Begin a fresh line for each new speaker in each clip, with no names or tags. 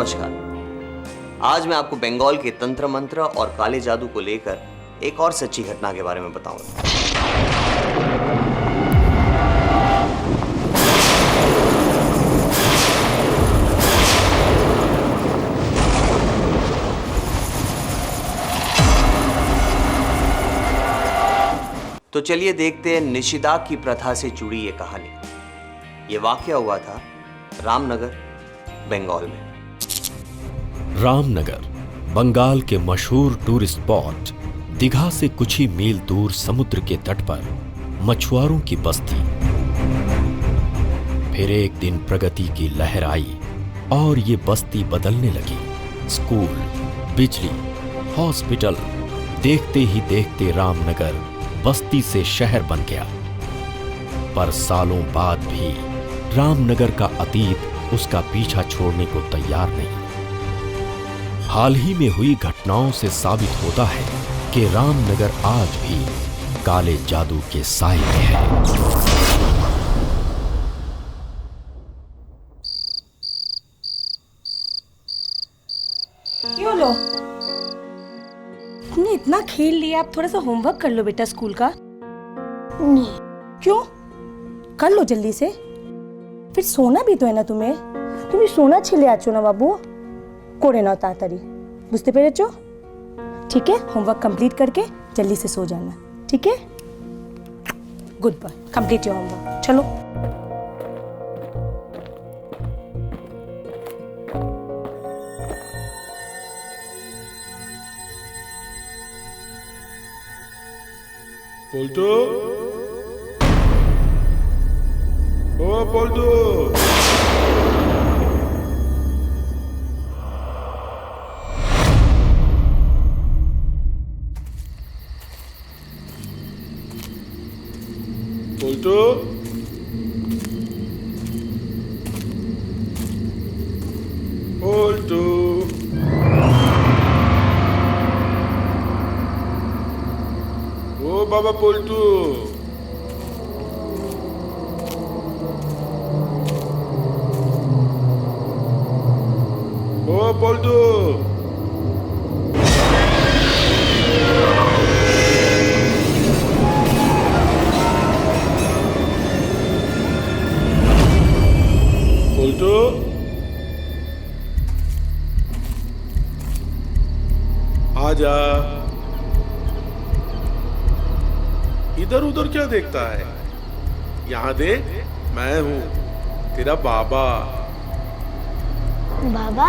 नमस्कार। आज मैं आपको बंगाल के तंत्र मंत्र और काले जादू को लेकर एक और सच्ची घटना के बारे में बताऊंगा। तो चलिए देखते हैं निषिदाग की प्रथा से जुड़ी ये कहानी। ये वाकया हुआ था रामनगर, बंगाल में।
रामनगर बंगाल के मशहूर टूरिस्ट स्पॉट दीघा से कुछ ही मील दूर समुद्र के तट पर मछुआरों की बस्ती। फिर एक दिन प्रगति की लहर आई और ये बस्ती बदलने लगी। स्कूल, बिजली, हॉस्पिटल, देखते ही देखते रामनगर बस्ती से शहर बन गया। पर सालों बाद भी रामनगर का अतीत उसका पीछा छोड़ने को तैयार नहीं। हाल ही में हुई घटनाओं से साबित होता है कि रामनगर आज भी काले जादू के साए में है।
क्यों लो? तुमने इतना खेल लिया, आप थोड़ा सा होमवर्क कर लो बेटा स्कूल का।
नहीं।
क्यों? कर लो जल्दी से, फिर सोना भी तो है ना तुम्हें। তুমি সোনা ছেলে আছো না বাবু, করে নাও তাড়াতাড়ি, বুঝতে পেরেছো? ठीक है, होमवर्क कंप्लीट करके जल्दी से सो जाना, ठीक है? Good boy, complete your homework. चलो।
पलटू, ओ पलटू, पलटू, पलटू, ओ बाबा पलटू, ओ पलटू, पलटू, आजा। इधर उधर क्या देखता है? यहाँ देख, मैं हूँ तेरा बाबा।
बाबा?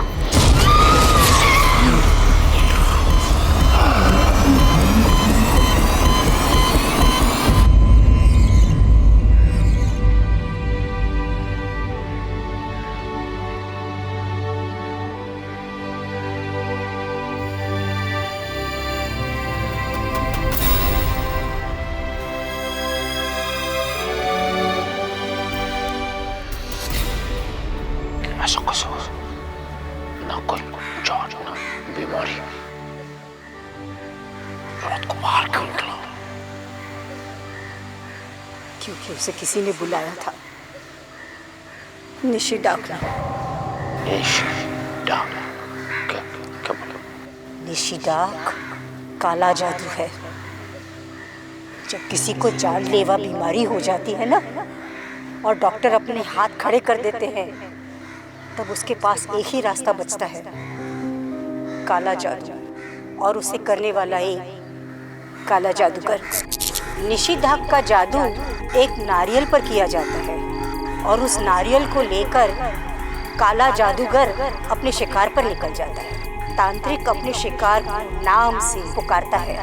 बीमारी रात को बाहर क्यों निकला?
क्योंकि उसे किसी ने बुलाया था, निषिदाग ने।
निषिदाग? क्या बोला?
निषिदाग काला जादू है। जब किसी को जानलेवा बीमारी हो जाती है ना, और डॉक्टर अपने हाथ खड़े कर देते हैं, तब उसके पास एक ही रास्ता बचता है, काला जादू, और उसे करने वाला एक काला जादूगर। निषिदाग का जादू एक नारियल पर किया जाता है, और उस नारियल को लेकर काला जादूगर अपने शिकार पर निकल जाता है। तांत्रिक अपने शिकार को नाम से पुकारता है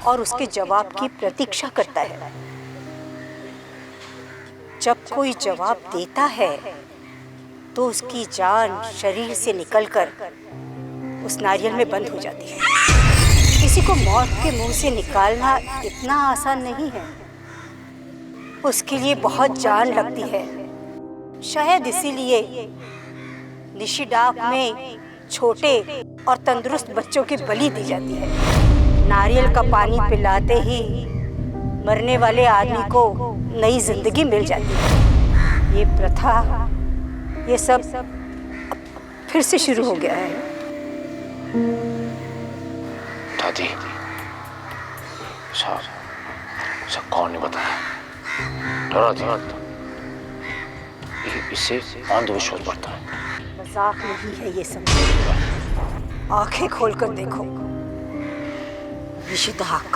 और उसके जवाब की प्रतीक्षा करता है। जब कोई जवाब देता है तो उसकी जान शरीर से निकलकर उस नारियल में बंद हो जाती है। किसी को मौत के मुंह से निकालना इतना आसान नहीं है, उसके लिए बहुत जान लगती है। शायद इसीलिए निषिदाग में छोटे और तंदुरुस्त बच्चों की बलि दी जाती है। नारियल का पानी पिलाते ही मरने वाले आदमी को नई जिंदगी मिल जाती है। ये प्रथा, ये सब फिर से शुरू हो गया है।
दादी, सब कौन नहीं बताया, डरा थी मत, इससे अंधविश्वास बढ़ता है।
मजाक नहीं है ये सब, आंखें खोलकर देखो। निशिताक,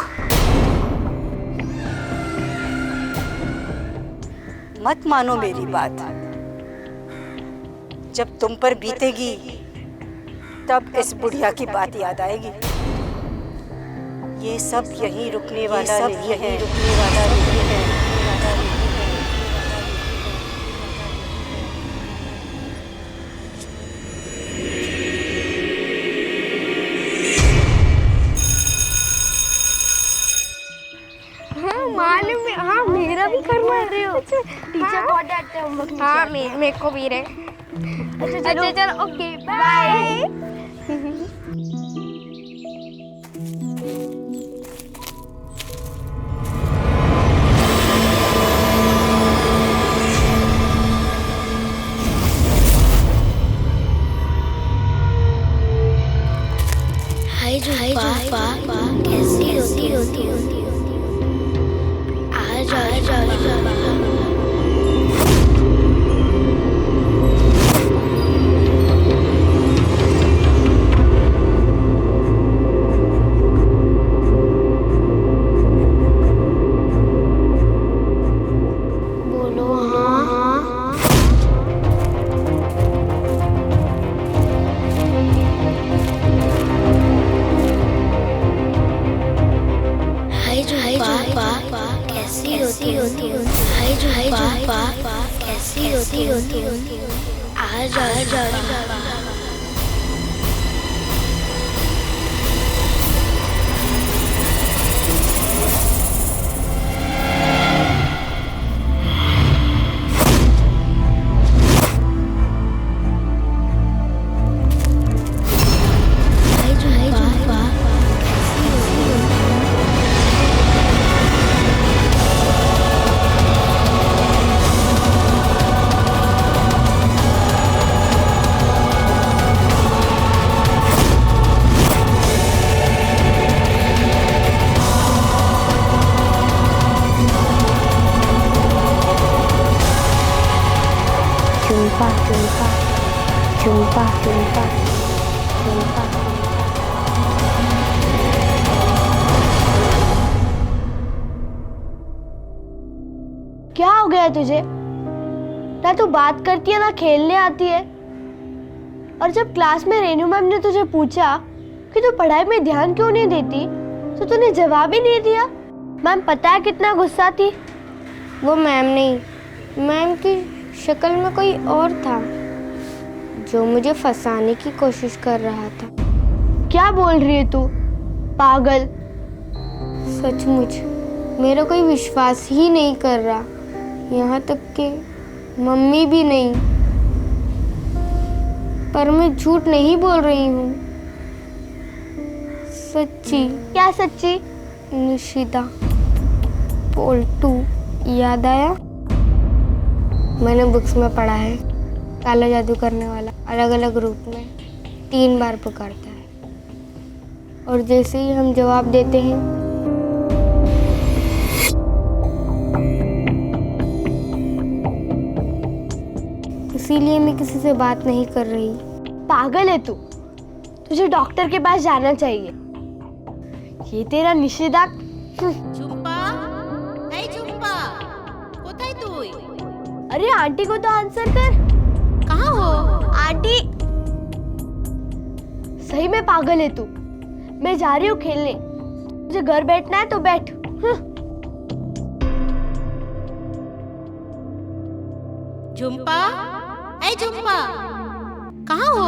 मत मानो मेरी बात, जब तुम पर बीतेगी तब इस बुढ़िया की बात याद आएगी। ये सब यहीं रुकने वाला नहीं है।
मालूम है, हाँ मेरा भी करवा रहे हो। टीचर बहुत डांटते हैं हम लोग। हाँ मेरे को भी रे। अच्छा चलो ओके बाय।
हाय जुम्पा, कैसी होती आ जाओ। बोलो हाँ। हाय जुम्पा, कैसी होती हाय जुम्पा, कैसी होती आ जाओ। जुम्पा।
क्या हो गया तुझे? ना तू बात करती है ना खेलने आती है। और जब क्लास में रेनू मैम ने तुझे पूछा कि तू पढ़ाई में ध्यान क्यों नहीं देती, तो तूने जवाब ही नहीं दिया। मैम पता है कितना गुस्सा थी। वो मैम नहीं, मैम की शक्ल में कोई और था जो मुझे फंसाने की कोशिश कर रहा था। क्या बोल रही है तू पागल? सचमुच मेरा कोई विश्वास ही नहीं कर रहा, यहाँ तक कि मम्मी भी नहीं। पर मैं झूठ नहीं बोल रही हूँ, सच्ची। क्या सच्ची? निशिता पोल्टू याद आया? मैंने बुक्स में पढ़ा है, काला जादू करने वाला अलग अलग रूप में 3 बार पुकारता है, और जैसे ही हम जवाब देते हैं इसीलिए मैं किसी से बात नहीं कर रही। पागल है तू, तुझे डॉक्टर के पास जाना चाहिए। ये तेरा निषेधा।
झुम्पा, हे झुम्पा, कोথায় তুই?
अरे आंटी को तो आंसर कर।
कहाँ हो?
आंटी, सही में पागल है तू। मैं जा रही हूँ खेलने, तुझे घर बैठना है तो बैठ।
झुम्पा, हे झुम्पा, कहाँ हो?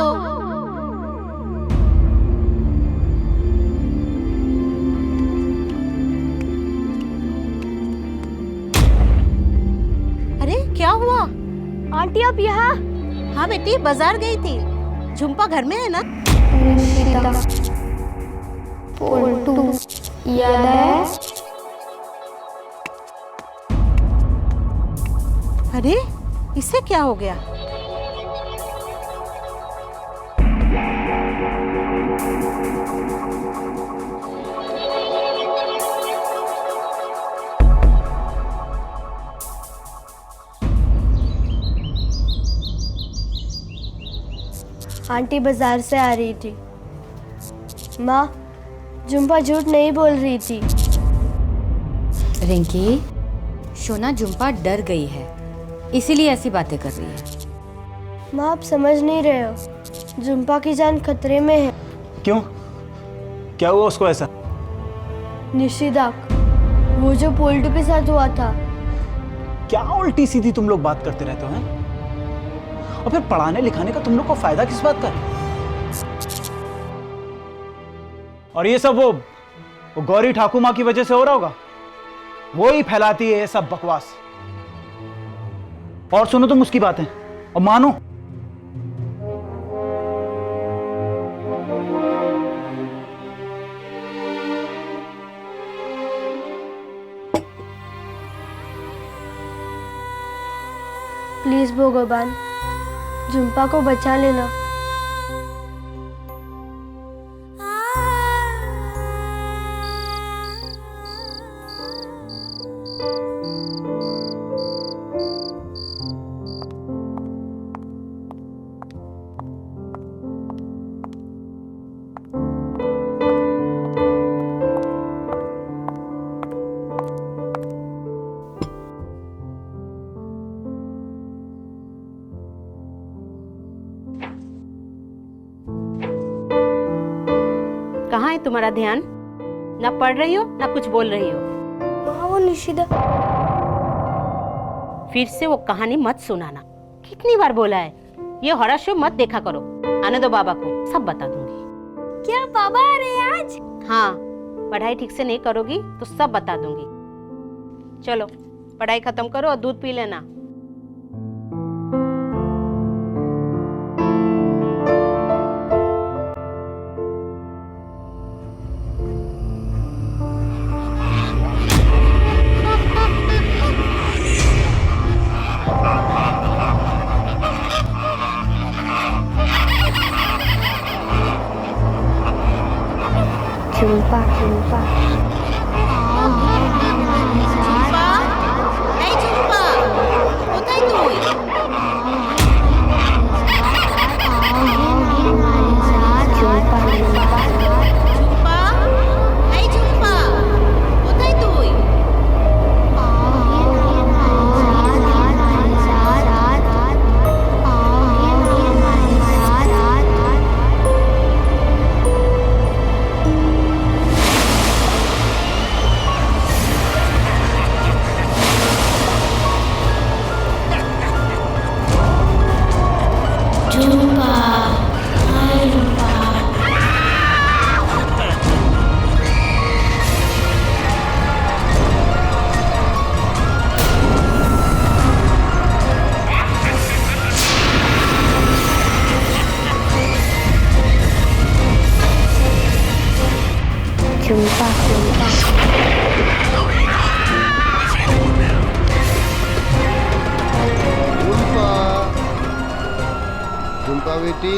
अरे क्या हुआ?
आंटी आप यहाँ?
हाँ बेटी, बाजार गई थी। झुम्पा घर में है ना?
पोल्टू याद है?
अरे इसे क्या हो गया?
आंटी बाजार से आ रही थी। माँ, झुम्पा झूठ नहीं बोल रही थी।
रिंकी, शोना झुम्पा डर गई है, इसीलिए ऐसी बातें कर रही है।
माँ, आप समझ नहीं रहे हो, झुम्पा की जान खतरे में है।
क्यों? क्या हुआ उसको ऐसा?
निशिदाक, वो जो पोल्टू के साथ हुआ था।
क्या उल्टी सीधी तुम लोग बात करते रहते हो हैं? और फिर पढ़ाने लिखाने का तुम लोग को फायदा किस बात का है? और ये सब वो गौरी ठाकुर माँ की वजह से हो रहा होगा। वो ही फैलाती है ये सब बकवास। और सुनो तुम उसकी बातें और मानो।
प्लीज भगवान, झुम्पा को बचा लेना।
कहाँ है तुम्हारा ध्यान? ना पढ़ रही हो ना कुछ बोल रही हो।
माँ, वो निशिदा।
फिर से वो कहानी मत सुनाना। कितनी बार बोला है, ये हॉरर शो मत देखा करो। आने दो बाबा को, सब बता दूंगी।
क्या बाबा आ रहे हैं आज?
हाँ, पढ़ाई ठीक से नहीं करोगी तो सब बता दूंगी। चलो पढ़ाई खत्म करो और दूध पी लेना।
झुम्पा झुम्पा झुम्पा
झुम्पा बेटी,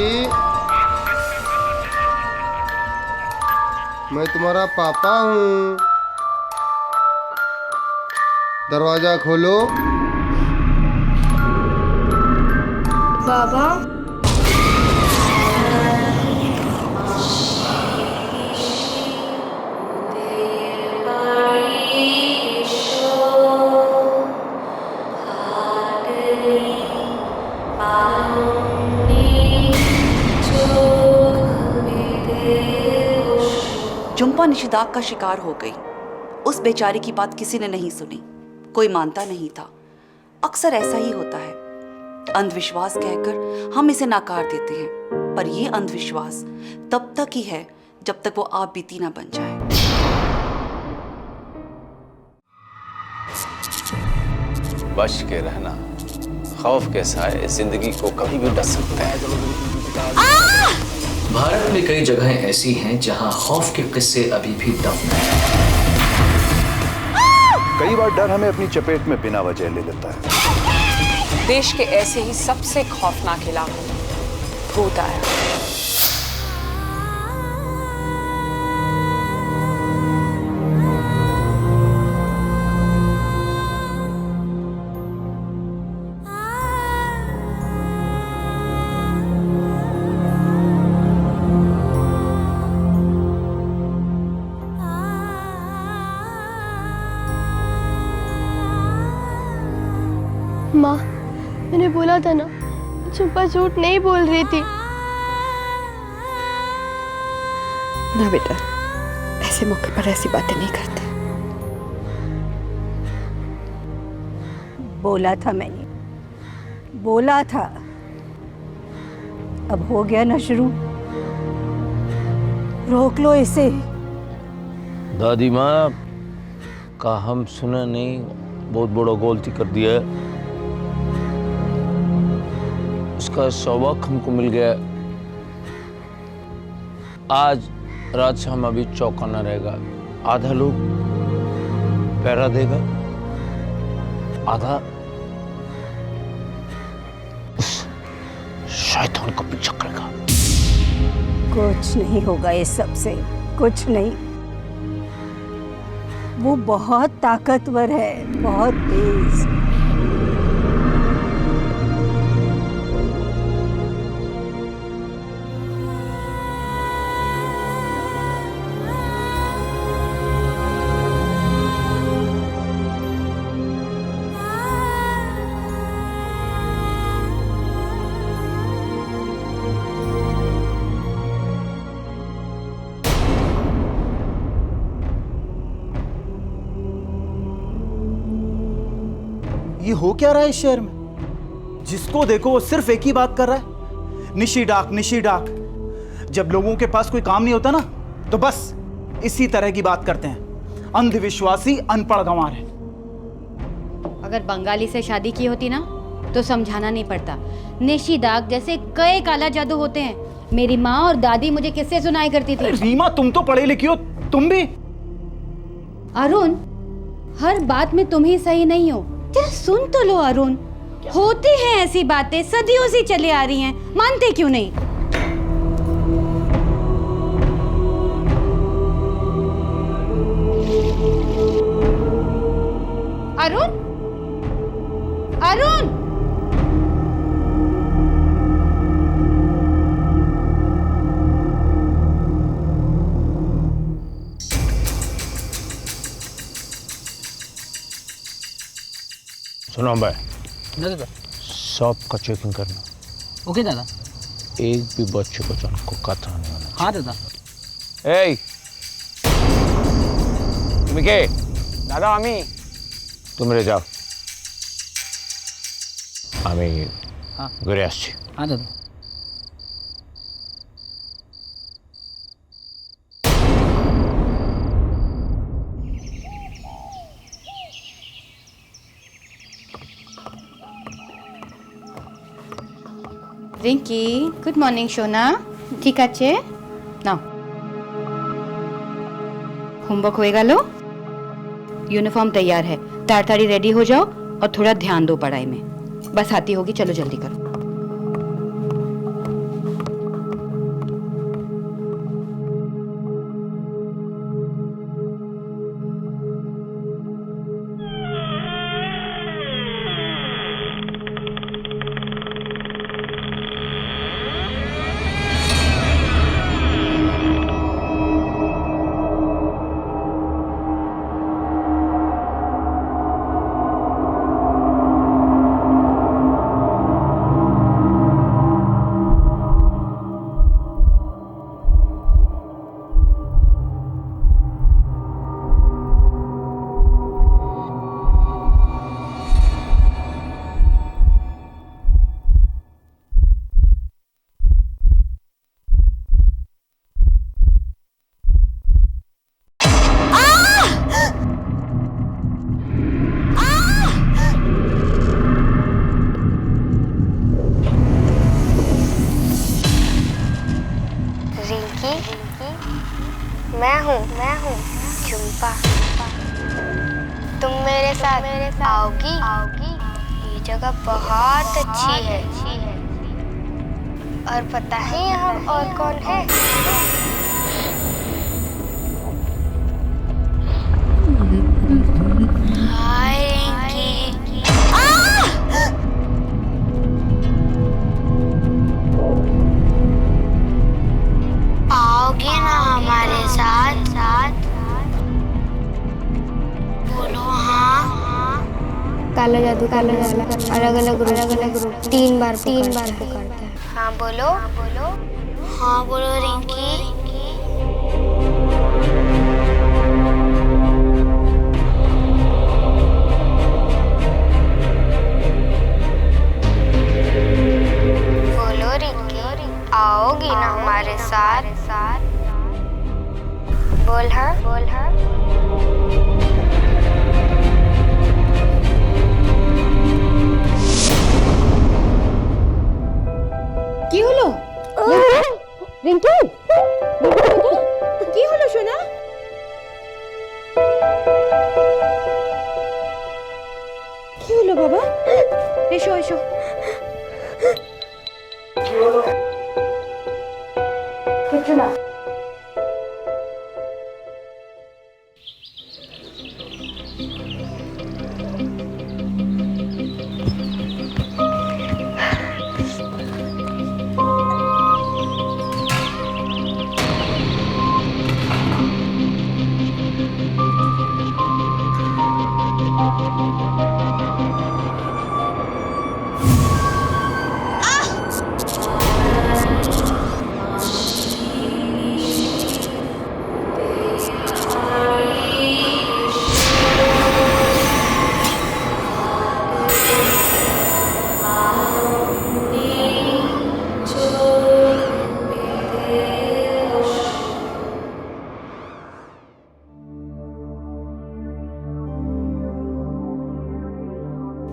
मैं तुम्हारा पापा हूँ। दरवाजा खोलो।
बाबा,
झुम्पा निशिदाक का शिकार हो गई। उस बेचारी की बात किसी ने नहीं सुनी, कोई मानता नहीं था। अक्सर ऐसा ही होता है, अंधविश्वास कहकर हम इसे नकार देते हैं, पर यह अंधविश्वास तब तक ही है जब तक वो आप बीती ना बन जाए।
बच के रहना, खौफ के साए जिंदगी को कभी भी डस सकते हैं।
भारत में कई जगहें ऐसी हैं जहां खौफ के किस्से अभी भी दफन हैं।
कई बार डर हमें अपनी चपेट में बिना वजह ले लेता है।
देश के ऐसे ही सबसे खौफनाक इलाकों में भूत आया।
माँ, मैंने बोला था ना, झुम्पा झूठ नहीं बोल रही थी।
ना बेटा, ऐसे मौके पर ऐसी बातें नहीं करते।
बोला था मैंने, बोला था। अब हो गया ना शुरू, रोक लो इसे।
दादी माँ का हम सुना नहीं, बहुत बड़ा गलती कर दिया है। उसका सबक हमको मिल गया। आज रात से हम अभी चौकन्ना रहेगा। आधा लोग पहरा देगा, आधा उस शैतान को पीछा करेगा।
कुछ नहीं होगा इस सब से, कुछ नहीं। वो बहुत ताकतवर है, बहुत तेज।
ये हो क्या रहा है इस शहर में? जिसको देखो वो सिर्फ एक ही बात कर रहा है, निशी डाक, निशी डाक। जब लोगों के पास कोई काम नहीं होता ना, तो बस इसी तरह की बात करते हैं। अंधविश्वासी, अनपढ़ गंवार है।
अगर बंगाली से शादी की होती ना, तो समझाना नहीं पड़ता। निशी डाक जैसे कई काला जादू होते हैं। मेरी माँ और दादी मुझे किससे सुनाई करती थी।
रीमा, तुम तो पढ़ी लिखी हो, तुम भी।
अरुण, हर बात में तुम ही सही नहीं हो। जरा सुन तो लो अरुण, होती हैं ऐसी बातें, सदियों से चली आ रही हैं, मानते क्यों नहीं? अरुण, अरुण,
सुनो भाई,
दादा
सब का चेकिंग करना।
ओके दादा।
एक भी बच्चे को जान को कतरा नहीं होना।
हाँ दादा।
ए তুমি কে?
दादा আমি।
তোমরা যাও, আমি
हाँ
ঘুরে আসছি।
हाँ दादा।
रिंकी, गुड मॉर्निंग सोना। ठीक আছে नाও, होमवर्क होएगा लो। यूनिफॉर्म तैयार है, ताड़ाताड़ी रेडी हो जाओ और थोड़ा ध्यान दो पढ़ाई में। बस आती होगी, चलो जल्दी करो।
मैं हूँ झुम्पा। तुम मेरे साथ आओगी? ये जगह बहुत अच्छी है। और पता है यहाँ और कौन है? हाय रिंकी। आओगे ना हमारे साथ? बोलो हाँ।
काला जादू
अलग अलग रूप 3 बार पुकारता है। हाँ बोलो, हाँ बोलो रिंकी। बोलो रिंकी, आओगी ना हमारे साथ? बोल हाँ।
কি হলো রিঙ্কি? কি হলো সোনা? কি হলো বাবা? এসো এসো। কিছু না।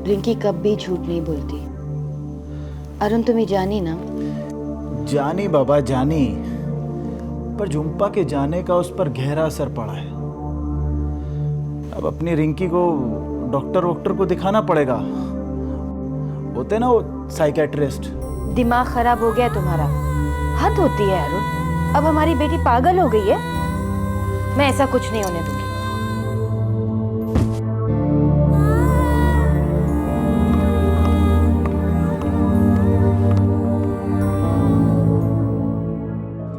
रिंकी कभी झूठ नहीं बोलती। अरुण तुम्हें जानी ना?
जानी बाबा जानी, पर झुम्पा के जाने का उस पर गहरा असर पड़ा है। अब अपनी रिंकी को डॉक्टर को दिखाना पड़ेगा। होते ना वो साइकेट्रिस्ट।
दिमाग खराब हो गया तुम्हारा, हद होती है अरुण। अब हमारी बेटी पागल हो गई है। मैं ऐसा कुछ नहीं होने दूंगी।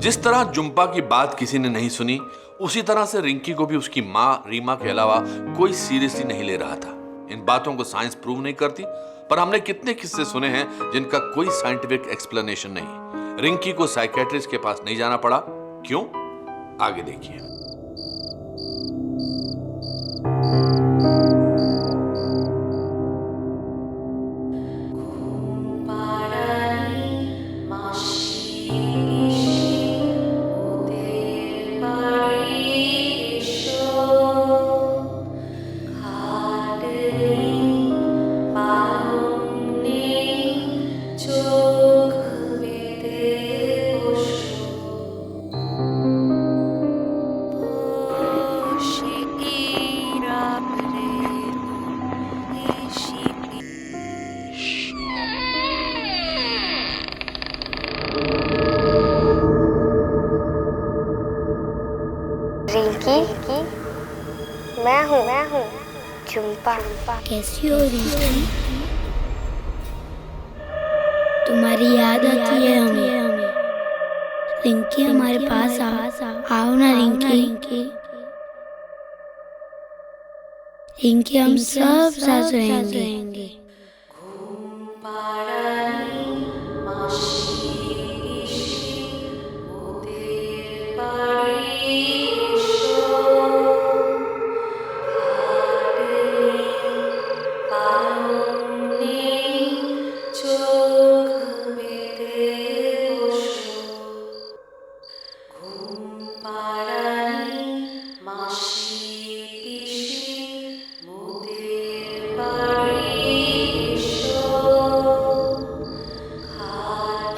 जिस तरह जुम्पा की बात किसी ने नहीं सुनी, उसी तरह से रिंकी को भी उसकी माँ रीमा के अलावा कोई सीरियसली नहीं ले रहा था। इन बातों को साइंस प्रूव नहीं करती, पर हमने कितने किस्से सुने हैं जिनका कोई साइंटिफिक एक्सप्लेनेशन नहीं। रिंकी को साइकेट्रिस्ट के पास नहीं जाना पड़ा, क्यों? आगे देखिए।
रिंकी, मैं हूँ झुम्पा।
कैसी हो रिंकी? तुम्हारी याद आती है हमें। रिंकी हमारे पास आओ ना रिंकी। रिंकी हम सब साथ रहेंगे।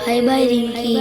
Bye bye Rinki.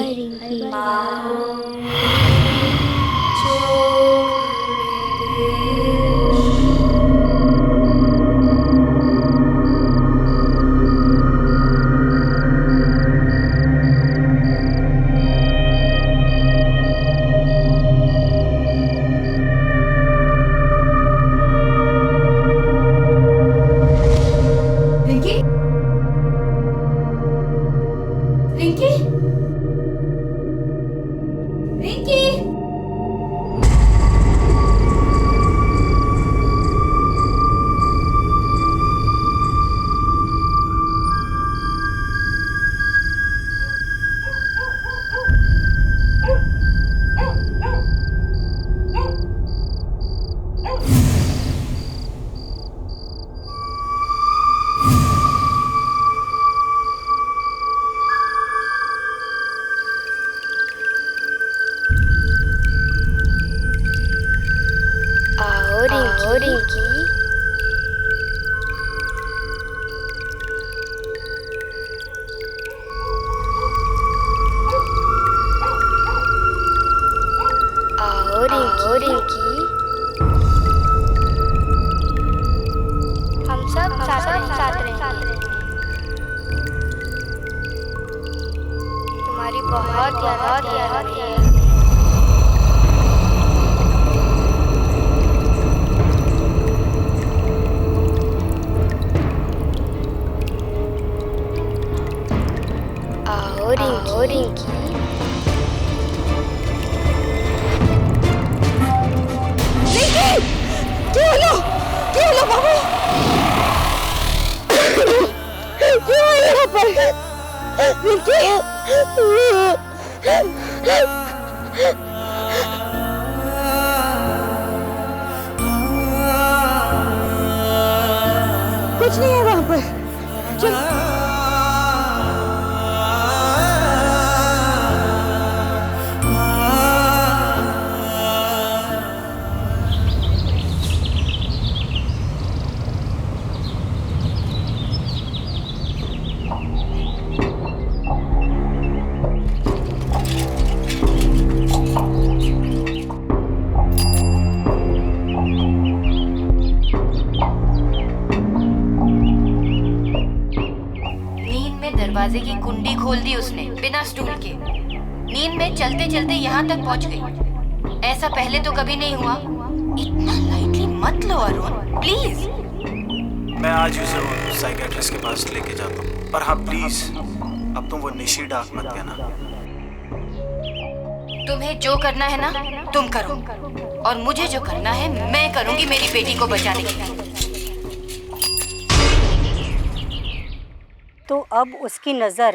तुम्हारी बहुत याद आती है। आओ रिंकी।
क्यों लो बाबू? क्यों यहाँ पर? कुछ नहीं है वहाँ पर। चल।
दरवाजे की कुंडी खोल दी उसने बिना स्टूल के। नींद में चलते चलते यहाँ तक पहुँच गई। ऐसा पहले तो कभी नहीं हुआ। इतना लाइटली मत लो अरुण, प्लीज।
मैं आज ही जरूर साइकियाट्रिस्ट के पास लेके जाता हूँ, पर हाँ प्लीज अब तुम वो निशी डाक मत कहना।
तुम्हें जो करना है ना तुम करो, और मुझे जो करना है मैं करूँगी मेरी बेटी को बचाने के लिए।
तो अब उसकी नज़र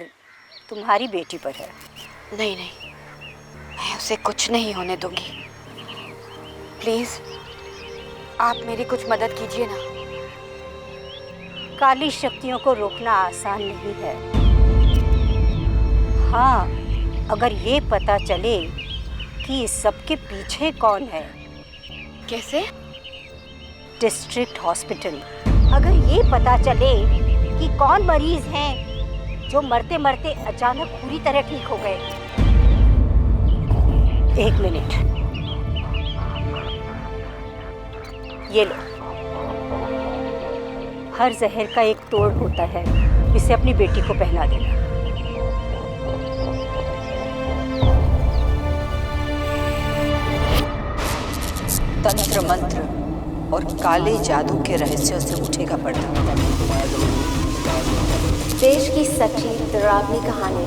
तुम्हारी बेटी पर है।
नहीं, मैं उसे कुछ नहीं होने दूंगी। प्लीज आप मेरी कुछ मदद कीजिए ना।
काली शक्तियों को रोकना आसान नहीं है। हाँ, अगर ये पता चले कि इस सब के पीछे कौन है।
कैसे?
District hospital. अगर ये पता चले कि कौन मरीज हैं जो मरते मरते अचानक पूरी तरह ठीक हो गए। 1 मिनट, ये लो। हर जहर का एक तोड़ होता है, इसे अपनी बेटी को पहना देना।
तंत्र मंत्र और काले जादू के रहस्यों से उठेगा पर्दा।
देश की सच्ची डरावनी कहानी।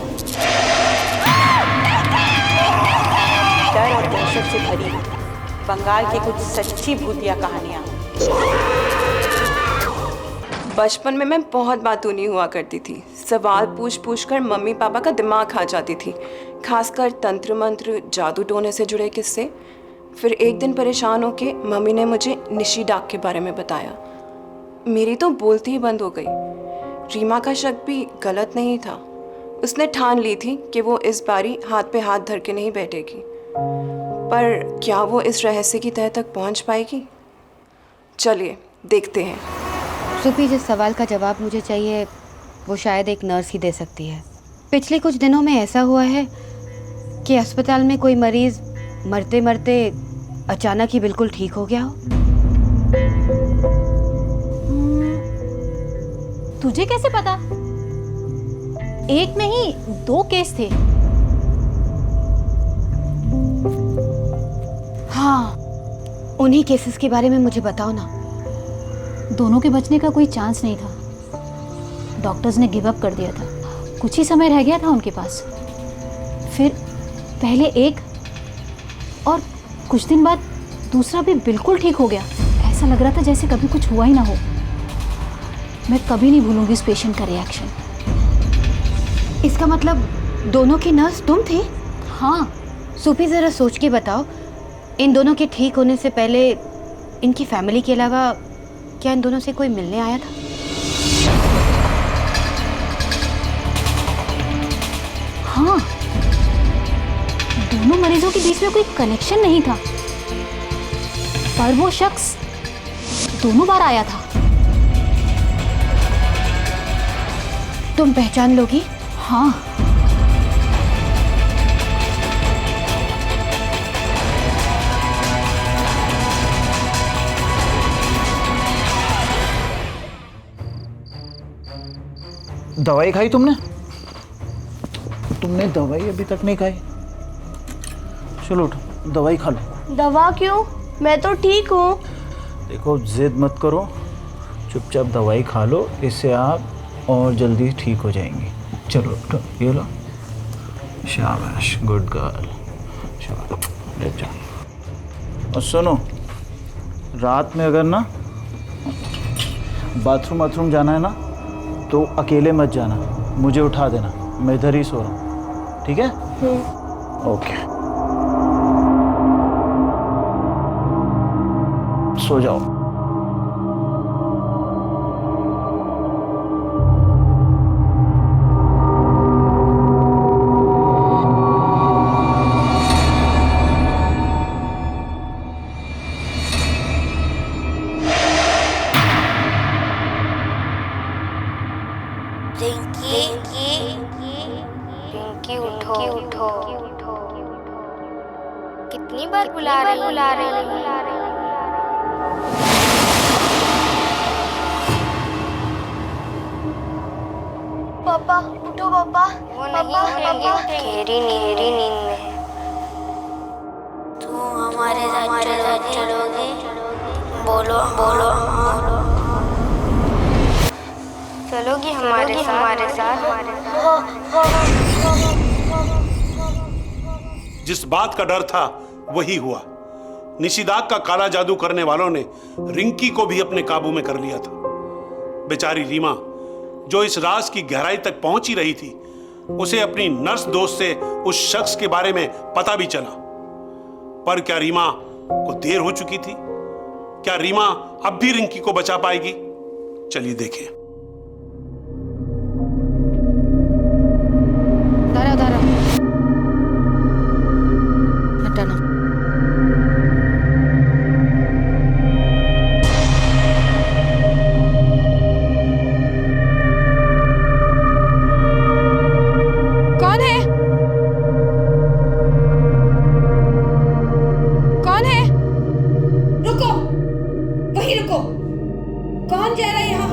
डर और दहशत से भरी बंगाल की कुछ सच्ची भूतिया कहानियाँ।
बचपन में मैं बहुत बातूनी हुआ करती थी। सवाल पूछ कर मम्मी पापा का दिमाग खा जाती थी, खासकर तंत्र मंत्र जादू टोने से जुड़े किस्से। फिर एक दिन परेशान होके मम्मी ने मुझे निशी डाक के बारे में बताया। मेरी तो बोलती ही बंद हो गई। रीमा का शक भी गलत नहीं था। उसने ठान ली थी कि वो इस बारी हाथ पे हाथ धर के नहीं बैठेगी। पर क्या वो इस रहस्य की तह तक पहुंच पाएगी? चलिए देखते हैं।
सुपी, जिस सवाल का जवाब मुझे चाहिए वो शायद एक नर्स ही दे सकती है। पिछले कुछ दिनों में ऐसा हुआ है कि अस्पताल में कोई मरीज मरते मरते अचानक ही बिल्कुल ठीक हो गया हो।
तुझे कैसे पता? एक नहीं 2 केस थे।
हाँ, उन्हीं केसेस के बारे में मुझे बताओ ना।
दोनों के बचने का कोई चांस नहीं था। डॉक्टर्स ने गिव अप कर दिया था। कुछ ही समय रह गया था उनके पास। फिर पहले एक और कुछ दिन बाद दूसरा भी बिल्कुल ठीक हो गया। ऐसा लग रहा था जैसे कभी कुछ हुआ ही ना हो। मैं कभी नहीं भूलूंगी इस पेशेंट का रिएक्शन।
इसका मतलब दोनों की नर्स तुम थी?
हाँ।
सुपी, ज़रा सोच के बताओ, इन दोनों के ठीक होने से पहले इनकी फैमिली के अलावा क्या इन दोनों से कोई मिलने आया था?
हाँ, दोनों मरीजों के बीच में कोई कनेक्शन नहीं था, पर वो शख्स दोनों बार आया था।
तुम पहचान लोगी?
हाँ।
दवाई खाई तुमने? तुमने दवाई अभी तक नहीं खाई? चलो उठो, दवाई खा लो।
दवा क्यों? मैं तो ठीक हूँ।
देखो जिद मत करो, चुपचाप दवाई खा लो, इससे आप और जल्दी ठीक हो जाएंगी। चलो उठो, ये लो। शाबाश, गुड गर्ल। शाबाश, लेट जाओ। और सुनो, रात में अगर ना बाथरूम जाना है ना तो अकेले मत जाना, मुझे उठा देना, मैं इधर ही सो रहा हूँ, ठीक है? ओके, सो जाओ।
रिंकी उठो उठो। कितनी बार बुला रही।
पापा उठो पापा।
वो नहीं उठेंगे, गहरी नींद में।
तू हमारे साथ चलोगी? बोलो बोलो।
चलोगी हमारे साथ?
जिस बात का डर था वही हुआ। निशिदाक का काला जादू करने वालों ने रिंकी को भी अपने काबू में कर लिया था। बेचारी रीमा, जो इस राज की गहराई तक पहुंच ही रही थी, उसे अपनी नर्स दोस्त से उस शख्स के बारे में पता भी चला। पर क्या रीमा को देर हो चुकी थी? क्या रीमा अब भी रिंकी को बचा पाएगी? चलिए देखें।
धारा हटाना।
कौन है?
रुको, वहीं रुको। कौन जा रहा है यहाँ?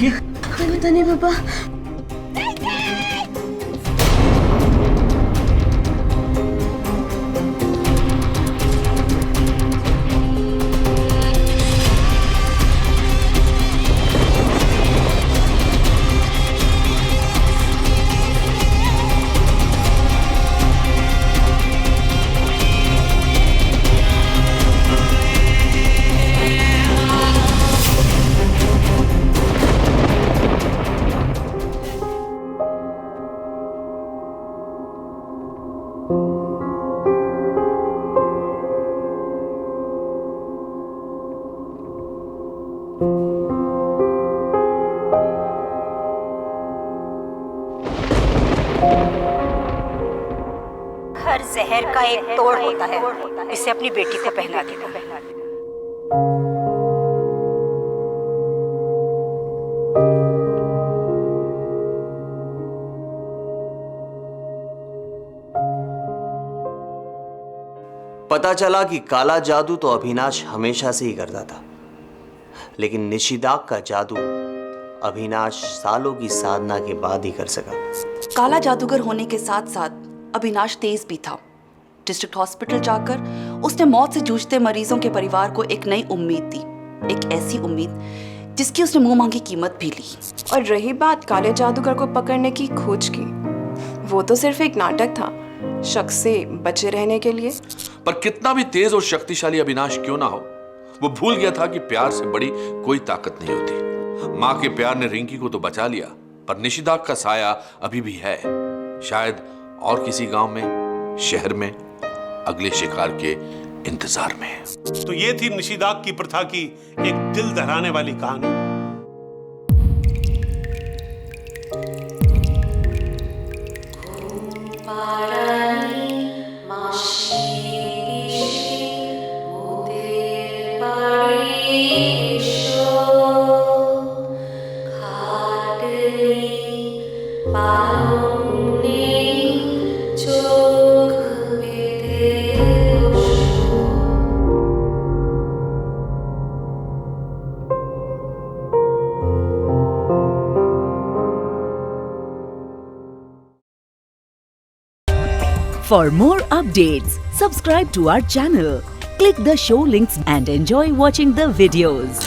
रिंकी?
पता नहीं पापा।
हर जहर का एक तोड़ होता है, इसे अपनी बेटी को पहना देना।
पता चला कि काला जादू तो अविनाश हमेशा से ही करता था, लेकिन निशिदाक का जादू अविनाश सालों की साधना के बाद ही कर सका।
काला जादूगर होने के साथ साथ अविनाश तेज भी था। डिस्ट्रिक्ट हॉस्पिटल जाकर उसने मौत से जूझते मरीजों के परिवार को एक नई उम्मीद दी, एक ऐसी उम्मीद जिसकी उसने मुंह मांगी कीमत भी ली।
और रही बात काले जादूगर को पकड़ने की खोज की, वो तो सिर्फ एक नाटक था शक से बचे रहने के लिए।
पर कितना भी तेज और शक्तिशाली अविनाश क्यों ना हो, वो भूल गया था कि प्यार से बड़ी कोई ताकत नहीं होती। माँ के प्यार ने रिंकी को तो बचा लिया, पर निशिदाक का साया अभी भी है, शायद और किसी गांव में, शहर में, अगले शिकार के इंतजार में।
तो ये थी निशिदाक की प्रथा की एक दिल दहलाने वाली कहानी।
For more updates, subscribe to our channel, click the show links and enjoy watching the videos.